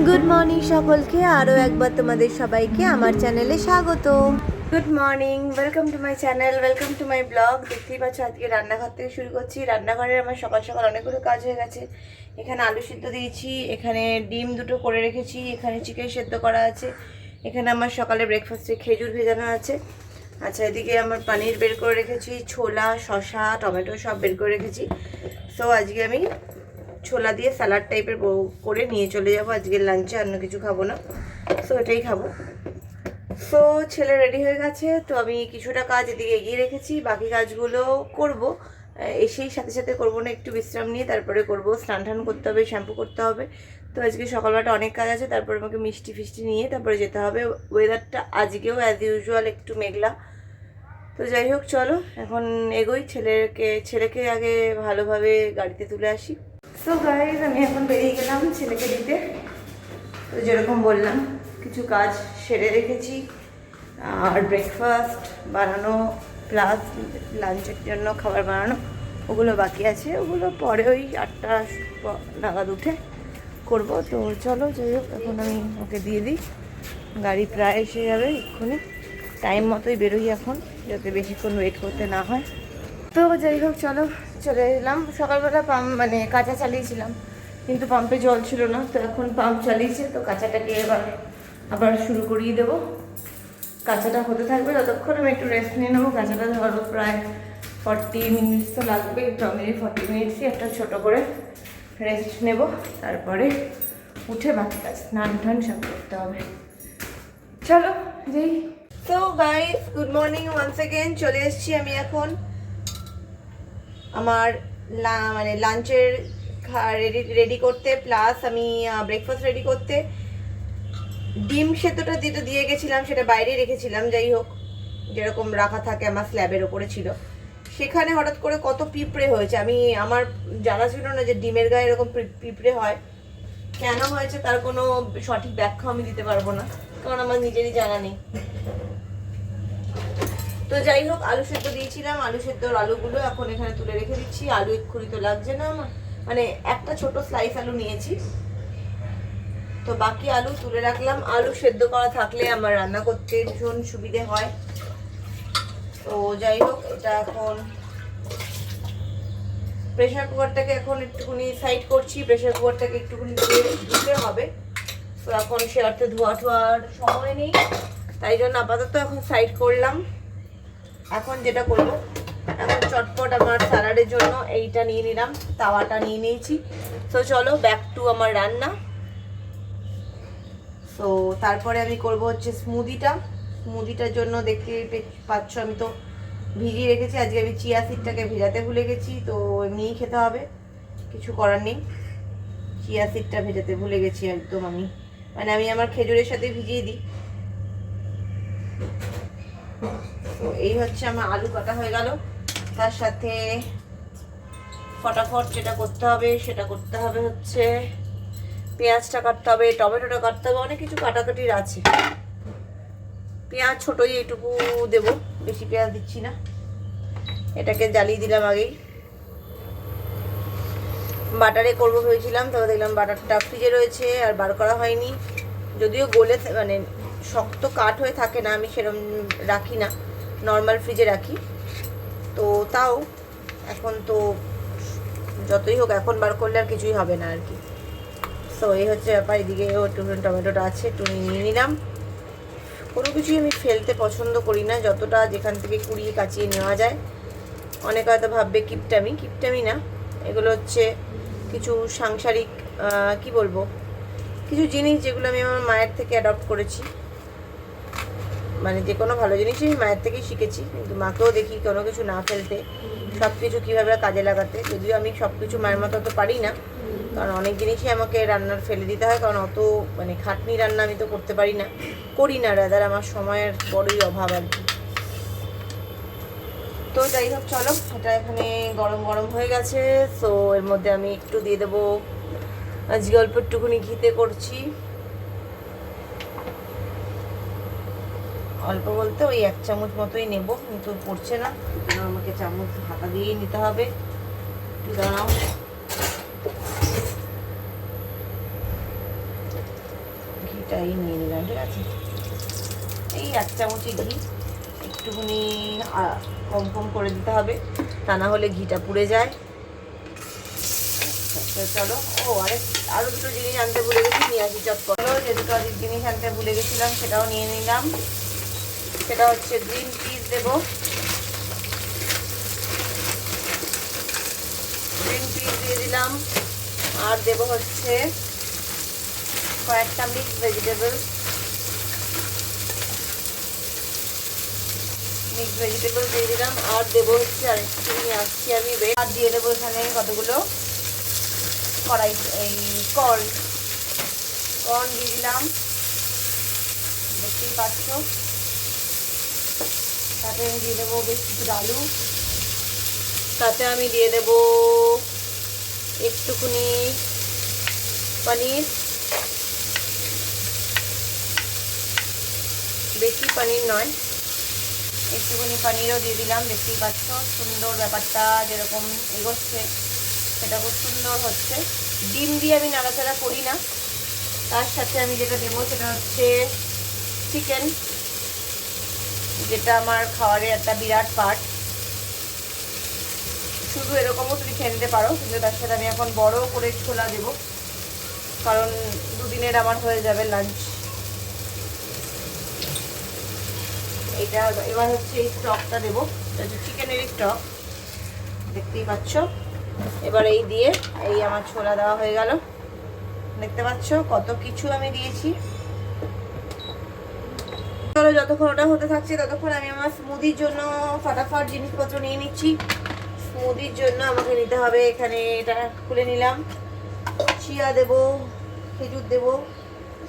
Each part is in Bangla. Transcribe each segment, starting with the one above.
গুড মর্নিং সকলকে, আরও একবার তোমাদের সবাইকে আমার চ্যানেলে স্বাগত। Good morning, welcome to my channel, welcome to my blog. দেখতেই পাচ্ছ আজকে রান্নাঘর থেকে শুরু করছি। রান্নাঘরে আমার সকাল সকাল অনেকগুলো কাজ হয়ে গেছে। এখানে আলু সিদ্ধ দিয়েছি, এখানে ডিম দুটো করে রেখেছি, এখানে চিকেন সেদ্ধ করা আছে, এখানে আমার সকালে ব্রেকফাস্টে খেজুর ভেজানো আছে। আচ্ছা, এদিকে আমার পনির বের করে রেখেছি, ছোলা, শসা, টমেটো সব বের করে রেখেছি। সো আজকে আমি ছোলা দিয়ে স্যালাড টাইপের করে নিয়ে চলে যাব আজকের লাঞ্চে, অন্য কিছু খাবো না। সো এটাই খাবো। সো ছেলে রেডি হয়ে গেছে, তো আমি কিছুটা কাজ এদিকে এগিয়ে রেখেছি, বাকি কাজগুলো করব। এসেই সাথে সাথে করবো না, একটু বিশ্রাম নিয়ে তারপরে করব। স্নান টান করতে হবে, শ্যাম্পু করতে হবে। তো আজকে সকালবেলাটা অনেক কাজ আছে, তারপরে আমাকে মিষ্টি ফিষ্টি নিয়ে তারপরে যেতে হবে। ওয়েদারটা আজকেও অ্যাজ ইউজুয়াল একটু মেঘলা। তো যাই হোক, চলো এখন এগোই। ছেলেকে আগে ভালোভাবে গাড়িতে তুলে আসি। সো গাইজ, আমি এখন বেরিয়ে গেলাম ছেলেকে দিতে। তো যেরকম বললাম, কিছু কাজ সেরে রেখেছি, আর ব্রেকফাস্ট বানানো প্লাস লাঞ্চের জন্য খাবার বানানো ওগুলো বাকি আছে। ওগুলো পরে ওই 8টা নাগাদ উঠে করব। তো চলো, যাই হোক, এখন আমি ওকে দিয়ে দিই। গাড়ি প্রায় এসে যাবে এক্ষুনি, টাইম মতোই বেরোই এখন, যাতে বেশিক্ষণ ওয়েট করতে না হয়। তো যাই হোক, চলো চলে এলাম। সকালবেলা পাম্প কাঁচা চালিয়েছিলাম, কিন্তু পাম্পে জল ছিল না। তো এখন পাম্প চালিয়েছে, তো কাঁচাটাকে আবার শুরু করিয়ে দেবো। কাঁচাটা হতে থাকবে, ততক্ষণ আমি একটু রেস্ট নিয়ে নেবো। কাঁচাটা ধরো প্রায় 40 মিনিটস তো লাগবে, একটু আমি 40 মিনিটসই একটা ছোটো করে রেস্ট নেব। তারপরে উঠে বাকি কাজ স্নান টান সব করতে হবে। চলো যাই। তো guys, good morning once again. চলে এসেছি আমি এখন আমার লাঞ্চের রেডি করতে, প্লাস আমি ব্রেকফাস্ট রেডি করতে। ডিম সেদ্ধটা যেটা দিয়ে গেছিলাম সেটা বাইরে রেখেছিলাম, যাই হোক, যেরকম রাখা থাকে আমার স্ল্যাবের ওপরে ছিল। সেখানে হঠাৎ করে কত পিঁপড়ে হয়েছে। আমার জানা ছিল না যে ডিমের গায়ে এরকম পিঁপড়ে হয়। কেন হয়েছে তার কোনো সঠিক ব্যাখ্যা আমি দিতে পারবো না, কারণ আমার নিজেরই জানা নেই। তো যাই হোক, আলু সেদ্ধ দিয়েছিলাম, আলু সেদ্ধর আলুগুলো এখন এখানে তুলে রেখে দিচ্ছি। আলু এক্ষুনি তো লাগছে না আমার, একটা ছোট স্লাইস আলু নিয়েছি, তো বাকি আলু তুলে রাখলাম। আলু সেদ্ধ করা থাকলে আমার রান্না করতে ভীষণ সুবিধে হয়। তো যাই হোক, এটা এখন প্রেশার কুকারটাকে এখন একটুখানি সাইড করছি। প্রেশার কুকারটাকে একটুখানি ধুতে হবে, তো এখন সে অর্থে ধোয়ার সময় নেই, তাই জন্য আপাতত এখন সাইড করলাম। এখন যেটা করব, এখন চটপট আমার স্যালাডের জন্য এইটা নিয়ে নিলাম, তাওয়াটা নিয়ে নিয়েছি। তো চলো ব্যাক টু আমার রান্না। তো তারপরে আমি করব হচ্ছে স্মুদিটার জন্য দেখতে পাচ্ছ আমি তো ভিজিয়ে রেখেছি। আজকে আমি চিয়া সিডটাকে ভেজাতে ভুলে গেছি, তো এমনিই খেতে হবে, কিছু করার নেই। চিয়া সিডটা ভেজাতে ভুলে গেছি একদম। আমি আমার খেজুরের সাথে ভিজিয়ে দিই। তো এই হচ্ছে আমার আলু কাটা হয়ে গেল। তার সাথে ফটাফট যেটা করতে হবে সেটা করতে হবে হচ্ছে পেঁয়াজটা কাটতে হবে, টমেটোটা কাটতে হবে, অনেক কিছু কাটাকাটির আছে। পেঁয়াজ ছোটোই এইটুকু দেব, বেশি পেঁয়াজ দিচ্ছি না। এটাকে জ্বালিয়ে দিলাম আগেই। বাটারে করবো ভেবেছিলাম, তবে দেখলাম বাটারটা ফ্রিজে রয়েছে আর বার করা হয়নি। যদিও গলে শক্ত কাঠ হয়ে থাকে না, আমি সেরকম রাখি না, নর্মাল ফ্রিজে রাখি। তো তাও এখন তো যতই হোক, এখন বার করলে আর কিছুই হবে না আর কি। তো এই হচ্ছে ব্যাপার। এদিকে একটু টমেটোটা আছে, একটু নিয়ে নিলাম। কোনো কিছুই আমি ফেলতে পছন্দ করি না, যতটা যেখান থেকে কুড়িয়ে কাচিয়ে নেওয়া যায়। অনেকে হয়তো ভাববে কিপটামি না, এগুলো হচ্ছে কিছু সাংসারিক কি বলবো, কিছু জিনিস যেগুলো আমি আমার মায়ের থেকে অ্যাডপ্ট করেছি। যে কোনো ভালো জিনিসই আমি মায়ের থেকেই শিখেছি, কিন্তু মাকেও দেখি কোনো কিছু না ফেলতে, সব কিছু কীভাবে কাজে লাগাতে। যদিও আমি সব কিছু মায়ের মতো তো পারি না, কারণ অনেক জিনিসই আমাকে রান্নার ফেলে দিতে হয়, কারণ অত খাটনি রান্না আমি তো করি না রাদার আমার সময়ের বড়ই অভাব আর কি। তো যাই হোক, চলো, এটা এখানে গরম হয়ে গেছে। সো এর মধ্যে আমি একটু দিয়ে দেবো, আজকে অল্প একটুখানি ঘিতে করছি, অল্প বলতে ওই 1 চামচ মতোই নেব, কিন্তু পড়ছে না, আমাকে চামচ হাতা দিয়েই নিতে হবে। একটু দাঁড়াও। অনেকটাই নিয়ে নিলাম, ঠিক আছে। এই 1 চামচে ঘি, একটুখানি কম কম করে দিতে হবে, তা না হলে ঘিটা পুড়ে যায়। আচ্ছা চলো, আরও দুটো জিনিস আনতে ভুলে গেছি, নিয়ে আসি চটপট। যে দুটো জিনিস আনতে ভুলে গেছিলাম সেটাও নিয়ে নিলাম। সেটা হচ্ছে গ্রিন পিস দেবো, গ্রিন পিস দিয়ে দিলাম। আর দেবো হচ্ছে কয়েকটা মিক্স ভেজিটেবল দিয়ে দিলাম। আর দেবো হচ্ছে আরেকটু নিয়ে আসছি আমি, আর দিয়ে দেবো এখানে কতগুলো এই কর্ন দিয়ে দিলাম, দেখতেই পাচ্ছ। তাতে আমি দিয়ে দেবো বেশ কিছু আলু, তাতে আমি দিয়ে দেবো একটুখানি পনির, বেশি পনির নয়, একটুখানি পনিরও দিয়ে দিলাম। দেখতেই পাচ্ছ সুন্দর ব্যাপারটা যেরকম এগোচ্ছে, সেটা খুব সুন্দর হচ্ছে। ডিম দিয়ে আমি নাড়াচাড়া করি না। তার সাথে আমি যেটা দেবো সেটা হচ্ছে চিকেন, যেটা আমার খাবারের একটা বিরাট পার্ট। শুধু এরকমও তুমি খেয়ে নিতে পারো, কিন্তু তার সাথে আমি এখন বড় করে ছোলা দেবো, কারণ দুদিনের আমার হয়ে যাবে লাঞ্চ। এটা এবার হচ্ছে এই স্টকটা দেবো, এটা হচ্ছে চিকেনের স্টক, দেখতেই পাচ্ছ। এবার এই দিয়ে এই আমার ছোলা দেওয়া হয়ে গেল, দেখতে পাচ্ছ কত কিছু আমি দিয়েছি। চলো, যতক্ষণ ওটা হতে থাকছে ততক্ষণ আমি আমার স্মুদির জন্য ফাটাফাট জিনিসপত্র নিয়ে নিচ্ছি। স্মুদির জন্য আমাকে নিতে হবে, এখানে এটা খুলে নিলাম, চিয়া দেবো, খেজুর দেবো,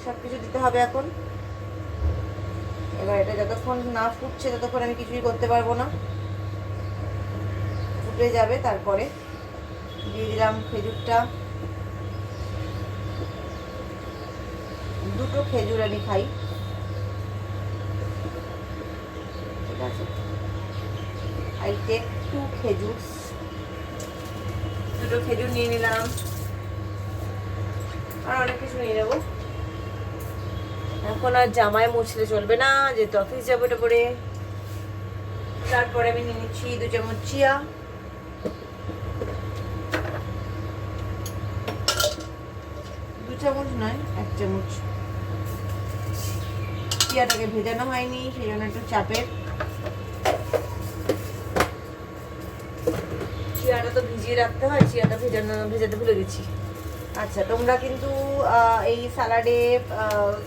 সব কিছু দিতে হবে এখন। এবার এটা যতক্ষণ না ফুটছে ততক্ষণ আমি কিছুই করতে পারবো না, ফুটে যাবে তারপরে দিয়ে দিলাম খেজুরটা। দুটো খেজুর আমি খাই, ঠিক আছে। আই টেক 2 খেজুর, দুটো খেজুর নিয়ে নিলাম। আর অনেক কিছু নিয়ে নেবো। এখন আর জামায় মুছলে চলবে না, যেহেতু অফিস যাবো এটা পরে। তারপরে আমি নিয়ে নিচ্ছি 2 চামচ চিয়া, 2 চামচ নয় 1 চামচ। চিয়াটাকে ভেজানো হয়নি, সেই জন্য একটু চাপের। চিয়াটা তো ভিজিয়ে রাখতে হয়, চিয়াটা ভেজাতে ভুলে গেছি। আচ্ছা, তোমরা কিন্তু এই স্যালাডে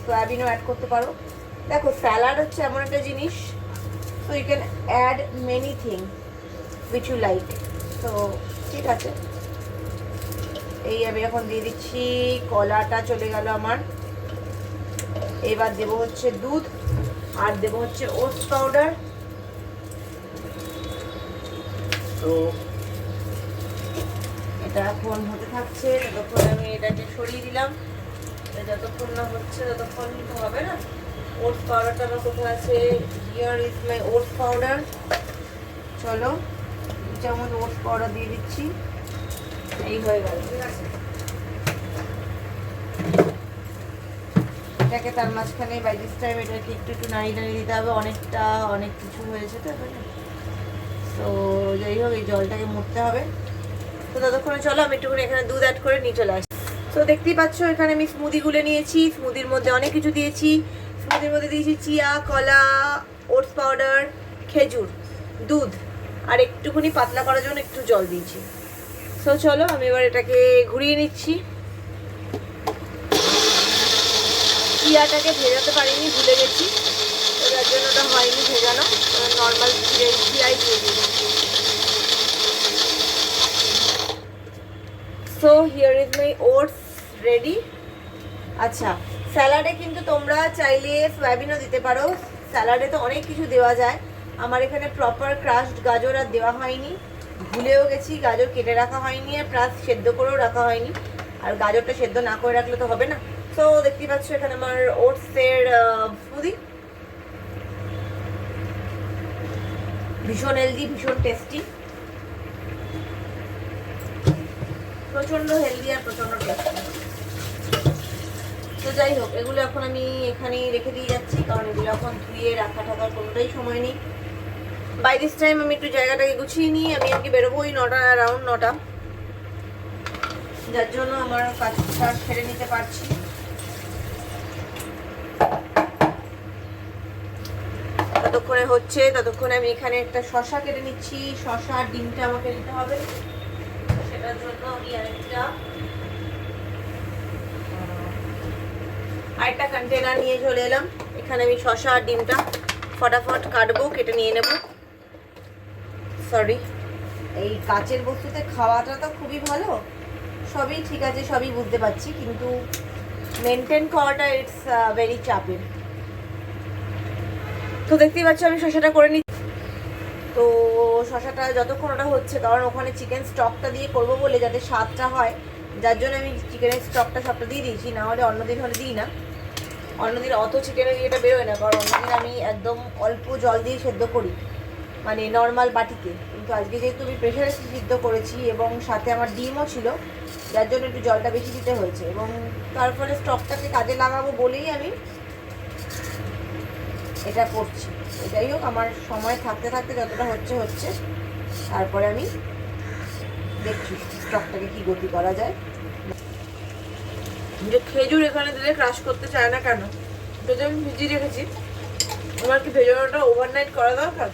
সয়াবিনও অ্যাড করতে পারো। দেখো, স্যালাড হচ্ছে এমন একটা জিনিস, so you can add many thing which you like. তো ঠিক আছে, এই আমি এখন দিয়ে দিচ্ছি। কলাটা চলে গেল আমার। এবার দেবো হচ্ছে দুধ, আর দেবো হচ্ছে ওটস পাউডার। তো এটা এখন হতে থাকছে, ততক্ষণ আমি এটাকে সরিয়ে দিলাম। যতক্ষণ না হচ্ছে ততক্ষণ কিন্তু হবে না। ওটস পাউডারটা আমার কোথায় আছে? Here is my oats powder. চলো, 2 চামচ ওটস পাউডার দিয়ে দিচ্ছি। এই হয়ে গেল, ঠিক আছে। এটাকে তার মাঝখানে বাই দিস টাইম এটাকে একটু একটু নাড়িয়ে দিতে হবে, অনেক কিছু হয়েছে তো এখানে। তো যাই হোক, এই জলটাকে মুড়তে হবে। তো ততক্ষণে চলো আমি একটুখানি এখানে দুধ অ্যাড করে নিয়ে চলে আসি। তো দেখতেই পাচ্ছ এখানে আমি স্মুদি গুলে নিয়েছি। স্মুদির মধ্যে অনেক কিছু দিয়েছি। স্মুদির মধ্যে দিয়েছি চিয়া, কলা, ওটস পাউডার, খেজুর, দুধ, আর একটুখানি পাতলা করার জন্য একটু জল দিয়েছি। সো চলো আমি এবার এটাকে ঘুরিয়ে নিচ্ছি। চিয়াটাকে ভেজাতে পারিনি, ভুলে গেছি, তো যার জন্য ওটা হয়নি ভেজানো, নর্মাল চিয়াই দিয়ে দিয়েছি। So here is my oats ready. আচ্ছা, স্যালাডে কিন্তু তোমরা চাইলে সয়াবিনও দিতে পারো। স্যালাডে তো অনেক কিছু দেওয়া যায়। আমার এখানে প্রপার ক্রাশড গাজর আর দেওয়া হয়নি, ভুলেও গেছি। গাজর কেটে রাখা হয়নি, আর প্লাস সেদ্ধ করেও রাখা হয়নি। আর গাজরটা সেদ্ধ না করে রাখলে তো হবে না। তো দেখতেই পাচ্ছ এখানে আমার ওটসের স্মুদি, ভীষণ হেলদি, ভীষণ টেস্টি, প্রচণ্ড হেলদি আর প্রচণ্ড টেস্টি। তো যাই হোক, এগুলো এখন আমি এখানেই রেখে দিয়ে যাচ্ছি, কারণ এগুলো এখন ধুয়ে রাখা টাকার কোনোটাই সময় নেই। বাই দিস টাইম আমি একটু জায়গাটাকে গুছিয়ে নিই। আমি আর কি বেরোবো ওই 9টা, অ্যারাউন্ড 9টা, যার জন্য আমার কাজটা সেরে নিতে পারছি। ততক্ষণে হচ্ছে, ততক্ষণে আমি এখানে একটা শসা কেটে নিচ্ছি। শসা আর ডিমটা আমাকে দিতে হবে, সেটার জন্য আমি আরেকটা কন্টেনার নিয়ে চলে এলাম। এখানে আমি শসা আর ডিমটা ফটাফট কাটবো, কেটে নিয়ে নেব। সরি, এই কাচের বস্তুতে খাওয়াটা তো খুবই ভালো, সবই ঠিক আছে, সবই বুঝতে পারছি, কিন্তু মেনটেন করাটা ইটস ভেরি চাপের। তো দেখতেই পাচ্ছ আমি শসাটা করে নিচ্ছি। তো শসাটা যতক্ষণ ওটা হচ্ছে, কারণ ওখানে চিকেন স্টকটা দিয়ে করবো বলে যাতে স্বাদটা হয়, যার জন্য আমি চিকেনের স্টকটা সবটা দিয়ে দিয়েছি। না হলে অন্যদিন হলে দিই না, অন্যদিন অত চিকেনের ইয়েটা বেরোয় না, কারণ অন্যদিন আমি একদম অল্প জল দিয়ে সেদ্ধ করি, মানে নর্মাল বাটিতে। কিন্তু আজকে যেহেতু আমি প্রেশারে সিদ্ধ করেছি এবং সাথে আমার ডিমও ছিল, যার জন্য একটু জলটা বেশি দিতে হয়েছে, এবং তার ফলে স্টকটাকে কাজে লাগাবো বলেই আমি এটা করছি। যাই হোক, আমার সময় থাকতে থাকতে যতটা হচ্ছে, তারপরে আমি দেখছি স্টকটাকে কি গতি করা যায়। যে খেজুর এখানে দিলে ক্রাশ করতে চায় না কেন, যদি আমি ভিজিয়ে রেখেছি, আমার কি ভেজানোটা ওভারনাইট করা দরকার?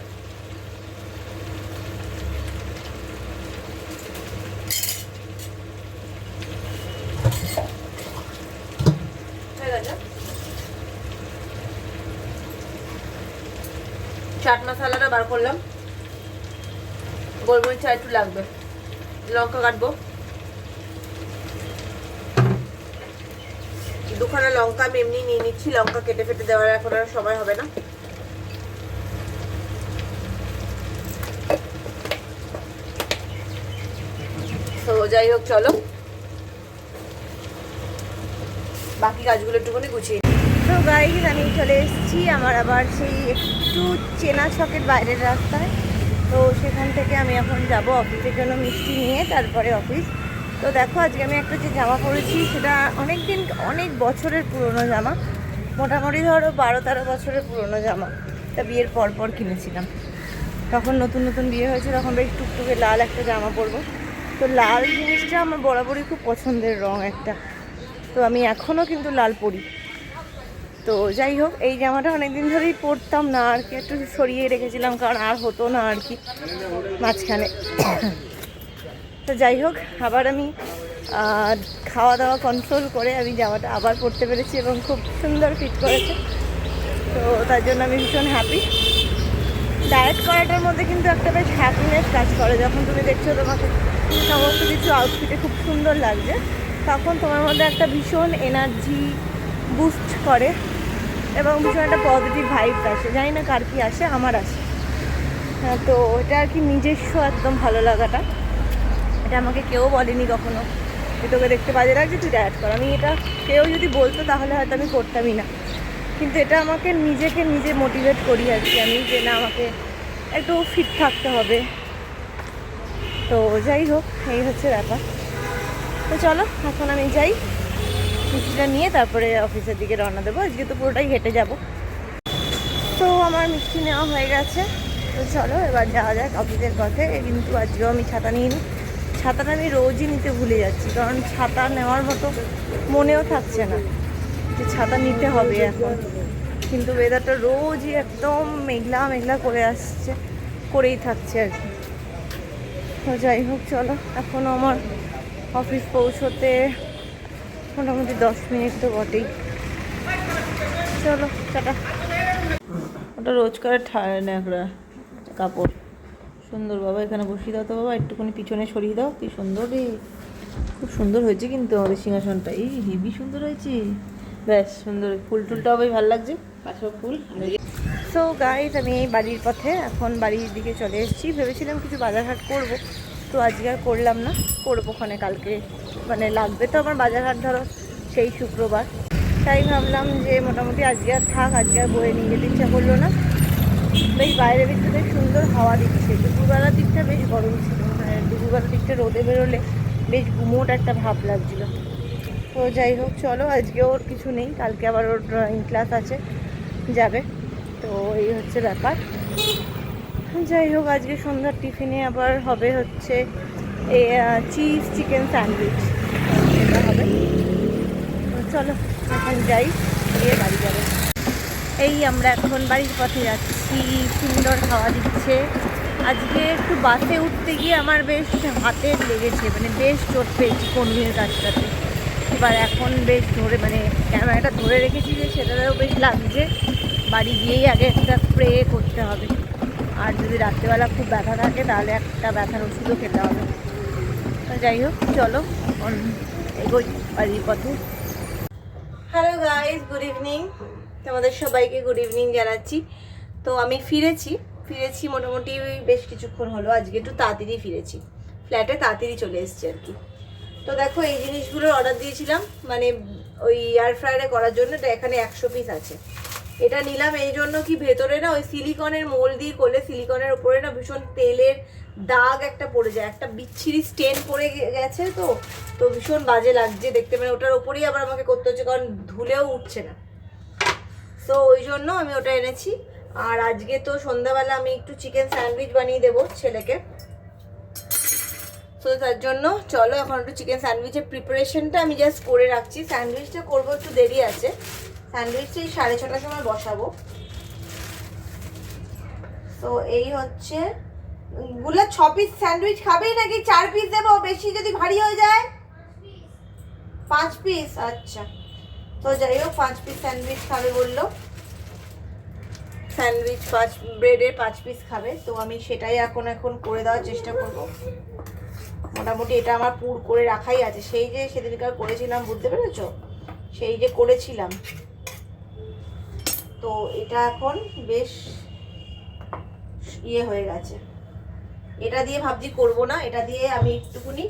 চাট মশলাটা বার করলাম, গোলমরিচ চা একটু লাগবে, লঙ্কা কাটবো, দুখানা লঙ্কা আমি এমনি নিয়ে নিচ্ছি, লঙ্কা কেটে ফেটে দেওয়ার এখন আর সময় হবে না। তো যাই হোক, চলো বাকি কাজগুলো একটুখানি গুছিয়ে। তো গাইস, আমি চলে এসেছি আমার আবার সেই একটু চেনা ছকের বাইরের রাস্তায়। তো সেখান থেকে আমি এখন যাব অফিসের জন্য মিষ্টি নিয়ে, তারপরে অফিস। তো দেখো, আজকে আমি একটা যে জামা পরেছি, সেটা অনেক বছরের পুরনো জামা, মোটামুটি ধরো 12-13 বছরের পুরনো জামা। তা বিয়ের পর কিনেছিলাম, তখন নতুন নতুন বিয়ে হয়েছে, তখন বেশ টুকটুকে লাল একটা জামা পরবো। তো লাল জিনিসটা আমার বরাবরই খুব পছন্দের রং একটা, তো আমি এখনও কিন্তু লাল পরি। তো যাই হোক, এই জামাটা অনেকদিন ধরেই পরতাম না আর কি, একটু সরিয়ে রেখেছিলাম, কারণ আর হতো না আর কি মাঝখানে। তো যাই হোক, আবার আমি খাওয়া দাওয়া কন্ট্রোল করে আমি জামাটা আবার পরতে পেরেছি এবং খুব সুন্দর ফিট করেছে। তো তার জন্য আমি ভীষণ হ্যাপি। ডায়েট করাটার মধ্যে কিন্তু একটা বেশ হ্যাপিনেস কাজ করে, যখন তুমি দেখছো তোমাকে সমস্ত কিছু আউটফিটে খুব সুন্দর লাগছে, তখন তোমার মধ্যে একটা ভীষণ এনার্জি বুস্ট করে এবং ভীষণ একটা পজিটিভ ভাইব আসে। জানি না কার কি আসে, আমার আসে। হ্যাঁ, তো এটা আর কি নিজস্ব একদম ভালো লাগাটা। এটা আমাকে কেউ বলেনি কখনো যে তোকে দেখতে বাজে লাগছে, তুই ডায়েট কর। আমি এটা কেউ যদি বলতো তাহলে হয়তো আমি করতামই না, কিন্তু এটা আমাকে নিজে মোটিভেট করি আর কি আমি, যে না, আমাকে একটু ফিট থাকতে হবে। তো যাই হোক, এই হচ্ছে ব্যাপার। তো চলো, এখন আমি যাই, মিষ্টিটা নিয়ে তারপরে অফিসের দিকে রওনা দেবো। আজকে তো পুরোটাই হেঁটে যাব। তো আমার মিষ্টি নেওয়া হয়ে গেছে, তো চলো এবার যাওয়া যাক অফিসের পথে। কিন্তু আজকেও আমি ছাতা নিয়ে নিই। ছাতাটা আমি রোজই নিতে ভুলে যাচ্ছি, কারণ ছাতা নেওয়ার মতো মনেও থাকছে না যে ছাতা নিতে হবে এখন। কিন্তু ওয়েদারটা রোজই একদম মেঘলা করেই থাকছে আর কি। তো যাই হোক, চলো, এখনও আমার অফিস পৌঁছতে মোটামুটি 10 মিনিট তো বটেই। চলো, টাটা। ওটা রোজকার ন্যাকড়া কাপড়, সুন্দর বাবা। এখানে বসিয়ে দাও তো বাবা, একটুখানি পিছনে সরিয়ে দাও। কি সুন্দর রে, খুব সুন্দর হয়েছে কিন্তু আমাদের সিংহাসনটা, এই হেভি সুন্দর হয়েছে, বেশ সুন্দর। ফুল টুলটাও বেশ ভালো লাগছে, পাশেও ফুল। সো গাইস, আমি এই বাড়ির পথে এখন বাড়ির দিকে চলে এসেছি। ভেবেছিলাম কিছু বাজারহাট করব, তো আজকে আর করলাম না, করবো ওখানে কালকে, মানে লাগবে তো আমার বাজারহাট ধরো সেই শুক্রবার। তাই ভাবলাম যে মোটামুটি আজকে আর থাক, আজকে আর বয়ে নিয়ে যেতে ইচ্ছা করলো না। বেশ বাইরে বেশি বেশ সুন্দর হাওয়া দিচ্ছে। দুপুরবেলার দিকটা বেশ গরম ছিল, মানে দুপুরবেলার দিকটা রোদে বেরোলে বেশ গুমোট একটা ভাব লাগছিল। তো যাই হোক চলো, আজকে ওর কিছু নেই, কালকে আবার ওর ড্রয়িং ক্লাস আছে, যাবে। তো এই হচ্ছে ব্যাপার। যাই হোক, আজকে সন্ধ্যার টিফিনে আবার হবে হচ্ছে চিজ চিকেন স্যান্ডউইচ, এটা হবে। তো চলো এখন যাই, গিয়ে বাড়ি যাবে। এই আমরা এখন বাড়ির পথে যাচ্ছি, সুন্দর হাওয়া দিচ্ছে। আজকে একটু বাসে উঠতে গিয়ে আমার বেশ হাতে লেগেছে, মানে বেশ চোট পেয়েছি কনুইয়ের কাছটাতে। এবার এখন বেশ ধরে, মানে ক্যামেরাটা ধরে রেখেছি যে সেটাতেও বেশ লাগছে। বাড়ি গিয়েই আগে একটা স্প্রে করতে হবে, আর যদি রাত্রেবেলা খুব ব্যথা থাকে তাহলে একটা ব্যথার ওষুধও খেতে হবে। তো যাই হোক চলো এখন এগোই বাড়ির পথে। Hello guys, good evening. তোমাদের সবাইকে গুড ইভিনিং জানাচ্ছি। তো আমি ফিরেছি মোটামুটি বেশ কিছুক্ষণ হলো। আজকে একটু তাড়াতাড়ি ফিরেছি, ফ্ল্যাটে তাড়াতাড়ি চলে এসেছি আর কি। তো দেখো, এই জিনিসগুলোর অর্ডার দিয়েছিলাম, মানে ওই এয়ার ফ্রায়ারে করার জন্য। এটা এখানে 100 পিস আছে। এটা নিলাম এই জন্য কি, ভেতরে না ওই সিলিকনের মোল দিয়ে করলে সিলিকনের উপরে না ভীষণ তেলের দাগ একটা পড়ে যায়, একটা বিচ্ছিরি স্টেন পড়ে গেছে। তো ভীষণ বাজে লাগছে দেখতে, মানে ওটার উপরেই আবার আমাকে করতে হচ্ছে, কারণ ধুলেও উঠছে না। তো ওই জন্য আমি ওটা এনেছি। আর আজকে তো সন্ধ্যাবেলা আমি একটু চিকেন স্যান্ডউইচ বানিয়ে দেবো ছেলেকে। তো তার জন্য চলো এখন একটু চিকেন স্যান্ডউইচের প্রিপারেশনটা আমি জাস্ট করে রাখছি। স্যান্ডউইচটা করবো একটু দেরি আছে, স্যান্ডউইচটা এই 6:30টার সময় বসাবো। তো এই হচ্ছে গুলা। 6 পিস স্যান্ডউইচ খাবেই নাকি 4 পিস দেবো? বেশি যদি ভারী হয়ে যায় 5 পিস। আচ্ছা, তো যাই হোক 5 পিস স্যান্ডউইচ খাবে বললো। স্যান্ডউইচ 5 ব্রেডের 5 পিস খাবে। তো আমি সেটাই এখন করে দেওয়ার চেষ্টা করব। মোটামুটি এটা আমার পুর করে রাখাই আছে, সেই যে সেদিনকার করেছিলাম, বুঝতে পেরেছো, সেই যে করেছিলাম। তো এটা এখন বেশ ইয়ে হয়ে গেছে। এটা দিয়ে ভাবছি করবো না, এটা দিয়ে আমি একটুখানি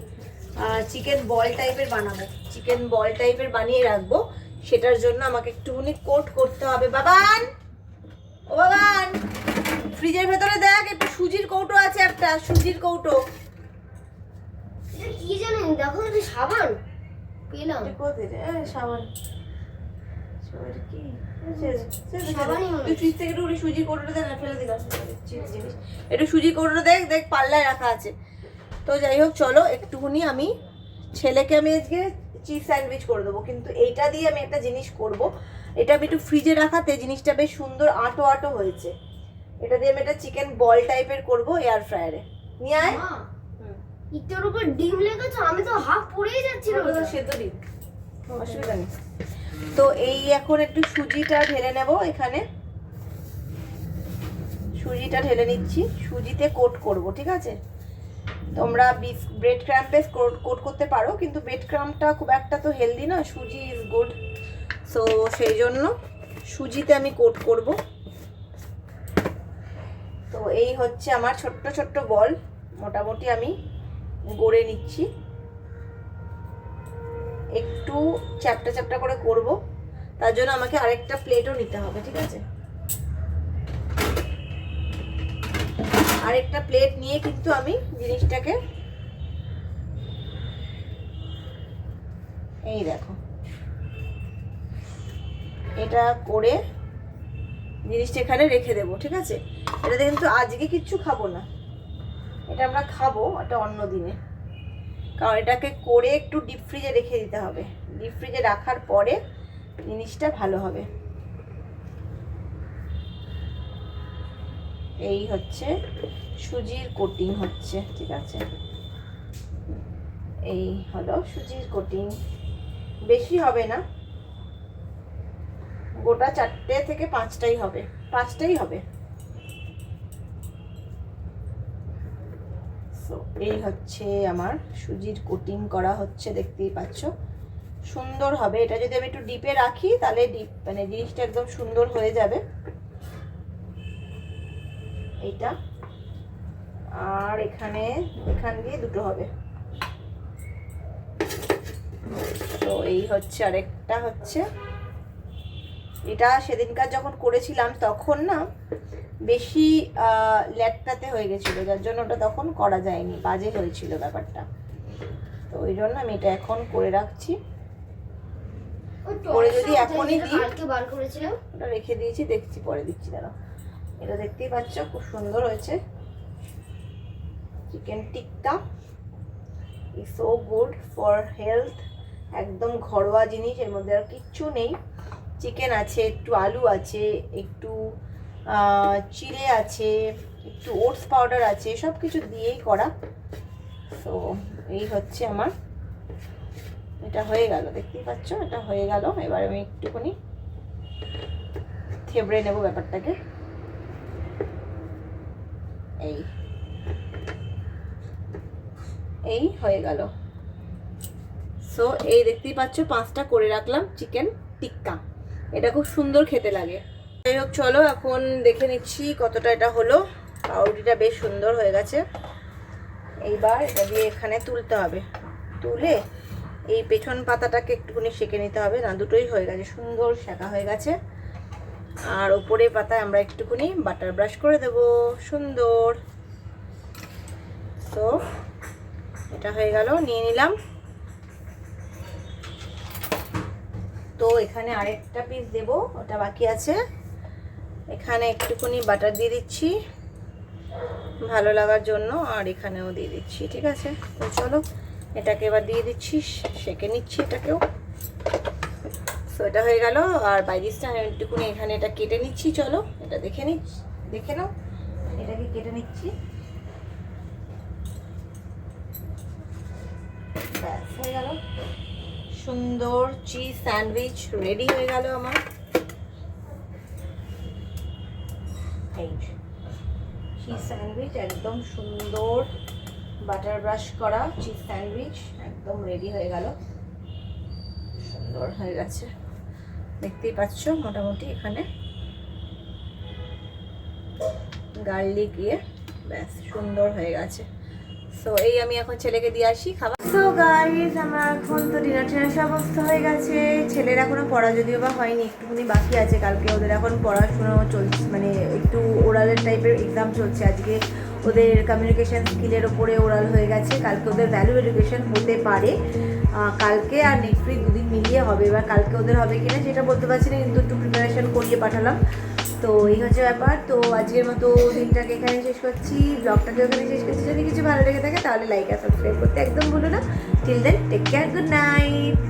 চিকেন বল টাইপের বানাবো। চিকেন বল টাইপের বানিয়ে রাখবো, সেটার জন্য আমাকে একটুখানি কোট করতে হবে। বাবান, ও বাবান, ফ্রিজের ভেতরে দেখ, একটু সুজির কৌটো আছে, একটা সুজির কৌটো। এটা কি জানেন, দেখো এটা সাবান পেলাম। সাবান কি? সাবানই মনে হয়। তুই ফ্রিজ থেকে একটু সুজির কৌটোটা দেখ না, ফেলে দিলাম জিনিস। একটু সুজির কৌটোটা দেখ পাল্লায় রাখা আছে। তো যাই হোক চলো, একটুখানি আমি ছেলেকে আমি আজকে চিজ স্যান্ডউইচ করে দেবো, কিন্তু এইটা দিয়ে আমি একটা জিনিস করব। এটা আমি একটু ফ্রিজে রাখাতে জিনিসটা বেশ সুন্দর আটো আটো হয়েছে। এটা দিয়ে আমি একটা চিকেন বল টাইপের করব এয়ার ফ্রায়ারে। নিয়ে আয়। ইটার উপর ডিম লেগেছে, আমি তো হাফ পড়েই যাচ্ছিল। সেদ্ধ ডিম, অসুবিধা নেই। তো এই এখন একটু সুজিটা ঢেলে নেব এখানে। সুজিটা ঢেলে নিচ্ছি, সুজিতে কোট করব, ঠিক আছে। তোমরা ব্রেড ক্রাম্পে কোট করতে পারো, কিন্তু ব্রেড ক্রাম্পটা খুব একটা তো হেলদি না, সুজি ইজ গুড। সো সেই জন্য সুজিতে আমি কোট করব। তো এই হচ্ছে আমার ছোট্ট ছোট্ট বল, মোটামুটি আমি গড়ে নিচ্ছি। একটু চ্যাপটা চ্যাপটা করে করব, তার জন্য আমাকে আরেকটা প্লেটও নিতে হবে, ঠিক আছে। আরেকটা প্লেট নিয়ে কিন্তু আমি জিনিসটাকে, এই দেখো, এটা করে জিনিসটা এখানে রেখে দেবো, ঠিক আছে। এটাতে কিন্তু আজকে কিচ্ছু খাবো না, এটা আমরা খাবো একটা অন্য দিনে, কারণ এটাকে করে একটু ডিপ ফ্রিজে রেখে দিতে হবে। ডিপ ফ্রিজে রাখার পরে জিনিসটা ভালো হবে। এই হচ্ছে সুজির কোটিং হচ্ছে, ঠিক আছে। এই হলো সুজির কোটিং, বেশি হবে না, গোটা 4টে থেকে 5টাই হবে, 5টাই হবে। এই হচ্ছে আমার সুজির কোটিং করা হচ্ছে, দেখতেই পাচ্ছ সুন্দর হবে। এটা যদি আমি একটু ডিপে রাখি তাহলে ডিপ মানে জিনিসটা একদম সুন্দর হয়ে যাবে। এইটা আর এখান দিয়ে দুটো হবে। তো এই হচ্ছে আরেকটা হচ্ছে, এটা সেদিনকার যখন করেছিলাম তখন না বেশি ল্যাটটাতে হয়ে গেছিলো, যার জন্য ওটা তখন করা যায়নি, বাজে হয়েছিল ব্যাপারটা। তো ওই জন্য আমি এটা এখন করে রাখছি। করে যদি এখনই দিই, কালকে বার করেছিলাম, ওটা রেখে দিয়েছি, দেখছি পরে দিচ্ছি দাঁড়াও। এটা দেখতেই পাচ্ছ খুব সুন্দর হয়েছে, chicken tikka is so good for health. একদম ঘরোয়া জিনিস, এর মধ্যে আর কিচ্ছু নেই। চিকেন আছে, একটু আলু আছে, একটু চিড়ে আছে, একটু ওটস পাউডার আছে, সব কিছু দিয়েই করা। তো এই হচ্ছে আমার, এটা হয়ে গেল, দেখতেই পাচ্ছ এটা হয়ে গেল। এবার আমি একটুখানি থেবড়ে নেব ব্যাপারটাকে। এই এই হয়ে গেল। সো এই দেখতেই পাচ্ছ 5টা করে রাখলাম চিকেন টিক্কা, এটা খুব সুন্দর খেতে লাগে। যাই হোক চলো এখন দেখে নিচ্ছি কতটা এটা হলো। পাউরুটিটা বেশ সুন্দর হয়ে গেছে। এইবার এটা দিয়ে এখানে তুলতে হবে, তুলে এই পেছন পাতাটাকে একটুখানি সেঁকে নিতে হবে। না দুটোই হয়ে গেছে, সুন্দর সেঁকা হয়ে গেছে। আর ওপরে পাতায় আমরা একটুখানি বাটার ব্রাশ করে দেব, সুন্দর। তো এটা হয়ে গেল, নিয়ে নিলাম। তো এখানে আরেকটা পিস দেব, ওটা বাকি আছে। এখানে একটুখানি বাটার দিয়ে দিচ্ছি ভালো লাগার জন্য, আর এখানেও দিয়ে দিচ্ছি, ঠিক আছে। তো চলো এটাকে এবার দিয়ে দিচ্ছি, সেঁকে নিচ্ছি এটাকেও। সো এটা হয়ে গেল। আর বাই দিস টাইম একটুখানি এখানে এটা কেটে নিচ্ছি, চলো এটা দেখে নাও, এটাকে কেটে নিচ্ছি। ব্যাস হয়ে গেল, সুন্দর চিজ স্যান্ডউইচ রেডি হয়ে গেল আমার। এই চিজ স্যান্ডউইচ একদম সুন্দর বাটার ব্রাশ করা চিজ স্যান্ডউইচ একদম রেডি হয়ে গেল, সুন্দর হয়ে গেছে, দেখতেই পাচ্ছ। মোটামুটি এখানে গার্লিক দিয়ে ব্যাস সুন্দর হয়ে গেছে। সো এই আমি এখন ছেলেকে দিয়ে আসি খাবার। সো গাইস আমার এখন তো ডিনার টিনার সমস্ত হয়ে গেছে। ছেলের এখনো পড়া যদিও বা হয়নি, একটুখানি বাকি আছে। কালকে ওদের এখন পড়াশুনো চলছে, মানে একটু ওরালের টাইপের এক্সাম চলছে। আজকে ওদের কমিউনিকেশন স্কিলের ওপরে ওরাল হয়ে গেছে, কালকে ওদের ভ্যালু এডুকেশন হতে পারে। কালকে আর নেক্সট উইক দুদিন মিলিয়ে হবে। এবার কালকে ওদের হবে কিনা সেটা বলতে পারছি না, কিন্তু একটু প্রিপারেশন করিয়ে পাঠালাম। তো এই হচ্ছে ব্যাপার। তো আজকের মতো দিনটাকে এখানে শেষ করছি, ব্লগটাকে ওখানে শেষ করছি। যদি কিছু ভালো লেগে থাকে তাহলে লাইক আর সাবস্ক্রাইব করতে একদম ভুলো না। Till then take care, good night.